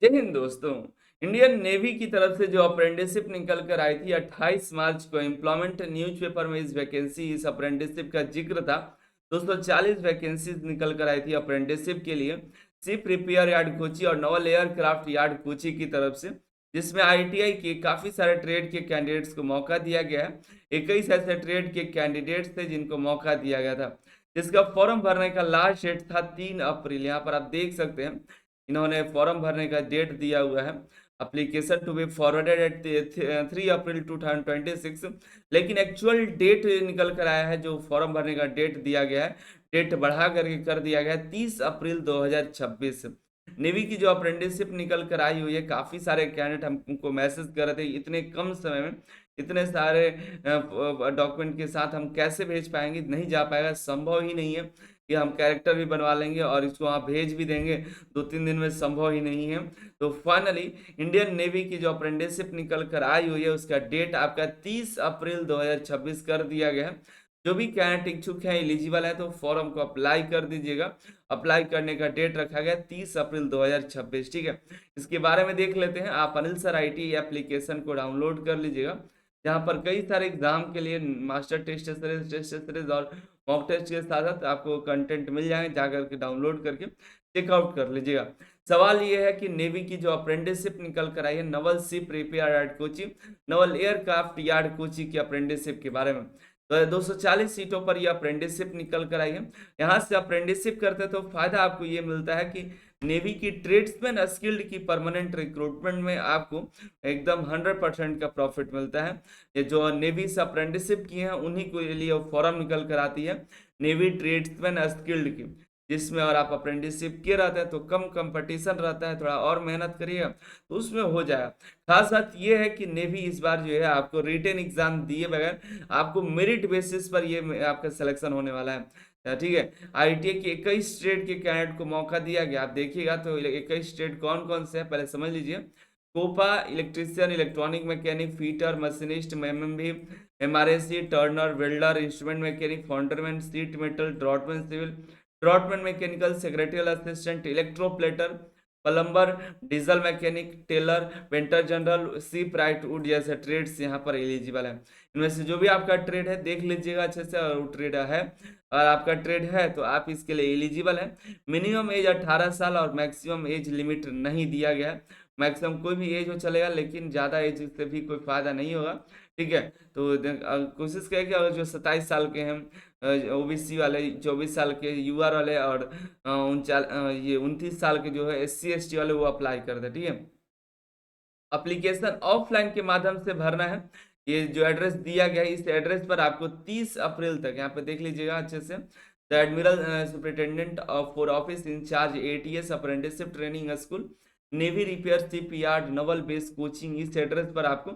जय हिंद दोस्तों। Indian navy की तरफ से जो अप्रेंटिसशिप निकल कर आई थी 28 मार्च को एम्प्लॉयमेंट न्यूज़पेपर में इस अप्रेंटिसशिप का जिक्र था। 240 वैकेंसीज निकल कर आई थी अप्रेंटिसशिप के लिए शिप रिपेयर यार्ड कोची और नवल एयरक्राफ्ट यार्ड कोची की तरफ से, जिसमें आईटीआई के काफ़ी सारे ट्रेड के कैंडिडेट्स को मौका दिया गया है। 21 ऐसे ट्रेड के कैंडिडेट्स थे जिनको मौका दिया गया था, जिसका फॉर्म भरने का लास्ट डेट था 3 अप्रैल। यहाँ पर आप देख सकते हैं इन्होंने फॉर्म भरने का डेट दिया हुआ है। Application to be forwarded at 3 April 2026, लेकिन एक्चुअल डेट निकल कर आया है। जो फॉर्म भरने का डेट दिया गया है, डेट बढ़ा करके कर दिया गया है 30 अप्रैल 2026। नेवी की जो अप्रेंटिसशिप निकल कर आई हुई है, काफ़ी सारे कैंडिडेट हमको मैसेज कर रहे थे इतने कम समय में इतने सारे डॉक्यूमेंट के साथ हम कैसे भेज पाएंगे, नहीं जा पाएगा, संभव ही नहीं है कि हम कैरेक्टर भी बनवा लेंगे और इसको वहाँ भेज भी देंगे 2-3 दिन में, संभव ही नहीं है। तो फाइनली इंडियन नेवी की जो अप्रेंटिसशिप निकल कर आई हुई है उसका डेट आपका 30 अप्रैल 2026 कर दिया गया है। जो भी कैंडिडेट इच्छुक है, एलिजिबल है, तो फॉर्म को अप्लाई कर दीजिएगा। अप्लाई करने का डेट रखा गया 30 अप्रैल 2026, ठीक है। इसके बारे में देख लेते हैं। आप अनिल सर आईटी एप्लीकेशन को डाउनलोड कर लीजिएगा, जहाँ पर कई सारे एग्जाम के लिए master test series, test series और मॉक टेस्ट के साथ साथ आपको कंटेंट मिल जाएंगे, जाकर के डाउनलोड करके चेकआउट कर लीजिएगा। सवाल ये है कि नेवी की जो अप्रेंटिसशिप निकल कर आई है Naval ship repair yard Kochi, Naval aircraft yard Kochi की अप्रेंटिसशिप के बारे में। तो 240 सीटों पर यह अप्रेंटिसशिप निकल कर आई है। यहाँ से अप्रेंटिसशिप करते तो फायदा आपको ये मिलता है कि नेवी की ट्रेड्समैन स्किल्ड की परमानेंट रिक्रूटमेंट में आपको एकदम 100% का प्रॉफिट मिलता है। ये जो नेवी से अप्रेंटिसशिप किए हैं उन्हीं के लिए फॉर्म निकल कर आती है नेवी ट्रेड्समैन स्किल्ड की, जिसमें और आप अप्रेंटिसशिप किए रहते हैं तो कम कंपटीशन रहता है, थोड़ा और मेहनत करिएगा तो उसमें हो जाएगा। खास बात यह है कि नेवी इस बार जो है आपको रिटन एग्जाम दिए बगैर आपको मेरिट बेसिस पर ये आपका सिलेक्शन होने वाला है, ठीक है। आईटीआई के 21 स्टेट के कैंडिडेट को मौका दिया गया। आप देखिएगा तो 21 स्टेट कौन कौन से हैं पहले समझ लीजिए। COPA, electrician, electronic mechanic, fitter, machinist, MMV, MRSC, turner, welder, instrument mechanic, founderman, sheet metal, draughtsman civil, draughtsman mechanical, secretarial assistant, electroplater, plumber, diesel mechanic, tailor, painter general, shipwright wood जैसे trades यहाँ पर eligible है। इनमें से जो भी आपका trade है देख लीजिएगा अच्छे से, और ट्रेड है और आपका ट्रेड है तो आप इसके लिए एलिजिबल है। मिनिमम एज 18 साल और मैक्सिमम एज लिमिट नहीं दिया गया है। मैक्सिमम कोई भी एज हो चलेगा, लेकिन ज़्यादा एज से भी कोई फायदा नहीं होगा, ठीक है। तो कोशिश करें कि अगर जो 27 साल के हैं ओबीसी वाले, 24 साल के यूआर वाले और ये 29 साल के जो है एससी एसटी वाले वो अप्लाई कर दे, ठीक है। एप्लीकेशन ऑफलाइन के माध्यम से भरना है। ये जो एड्रेस दिया गया है इस एड्रेस पर आपको 30 अप्रैल तक, यहाँ पे देख लीजिएगा अच्छे से, the admiral superintendent of for office in charge ATS apprenticeship training school, navy repair shipyard, naval base coaching, इस एड्रेस पर आपको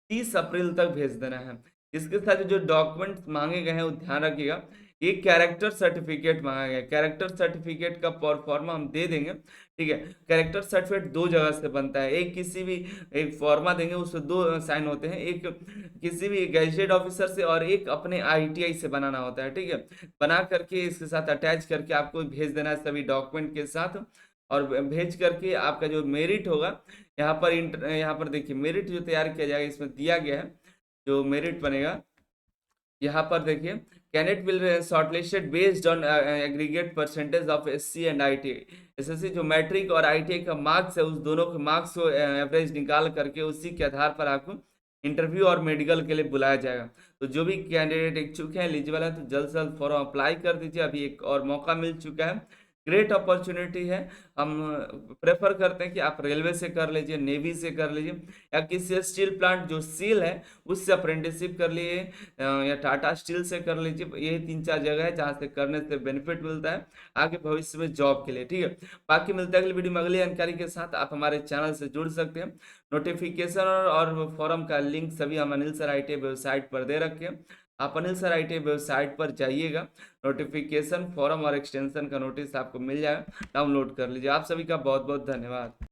30 अप्रैल तक भेज देना है। इसके साथ जो डॉक्यूमेंट्स मांगे गए हैं वो ध्यान रखिएगा। एक कैरेक्टर सर्टिफिकेट मांगा गया है। कैरेक्टर सर्टिफिकेट का फॉर्मा हम दे देंगे, ठीक है। कैरेक्टर सर्टिफिकेट दो जगह से बनता है। एक किसी भी एक फॉर्मा देंगे उससे दो साइन होते हैं, एक किसी भी गैजेट ऑफिसर से और एक अपने आईटीआई से बनाना होता है, ठीक है। बना करके इसके साथ अटैच करके आपको भेज देना है सभी डॉक्यूमेंट के साथ। और भेज करके आपका जो मेरिट होगा यहाँ पर देखिए मेरिट जो तैयार किया जाएगा इसमें दिया गया है। जो मेरिट बनेगा यहाँ पर देखिए, candidate will shortlisted based on aggregate percentage of SC and ITI. SSC जो मैट्रिक और आईटीआई का मार्क्स है उस दोनों के मार्क्स को एवरेज निकाल करके उसी के आधार पर आपको इंटरव्यू और मेडिकल के लिए बुलाया जाएगा। तो जो भी कैंडिडेट इच्छुक हैं, एलिजिबल है, तो जल्द से जल्द फॉर्म अप्लाई कर दीजिए। अभी एक और मौका मिल चुका है, ग्रेट अपॉर्चुनिटी है। हम प्रेफर करते हैं कि आप रेलवे से कर लीजिए, नेवी से कर लीजिए, या किसी स्टील प्लांट जो सील है उससे अप्रेंटिसशिप कर लीजिए, या टाटा स्टील से कर लीजिए। यही 3-4 जगह है जहाँ से करने से बेनिफिट मिलता है आगे भविष्य में जॉब के लिए, ठीक है। बाकी मिलता है अगली वीडियो में अगली जानकारी के साथ। आप हमारे चैनल से जुड़ सकते हैं। नोटिफिकेशन और फॉरम का लिंक सभी हम अनिल सर आईटी वेबसाइट पर दे रखे हैं। आप अनिल सर आईटी वेबसाइट पर जाइएगा, नोटिफिकेशन, फॉरम और एक्सटेंशन का नोटिस आपको मिल जाएगा, डाउनलोड कर लीजिए। आप सभी का बहुत बहुत धन्यवाद।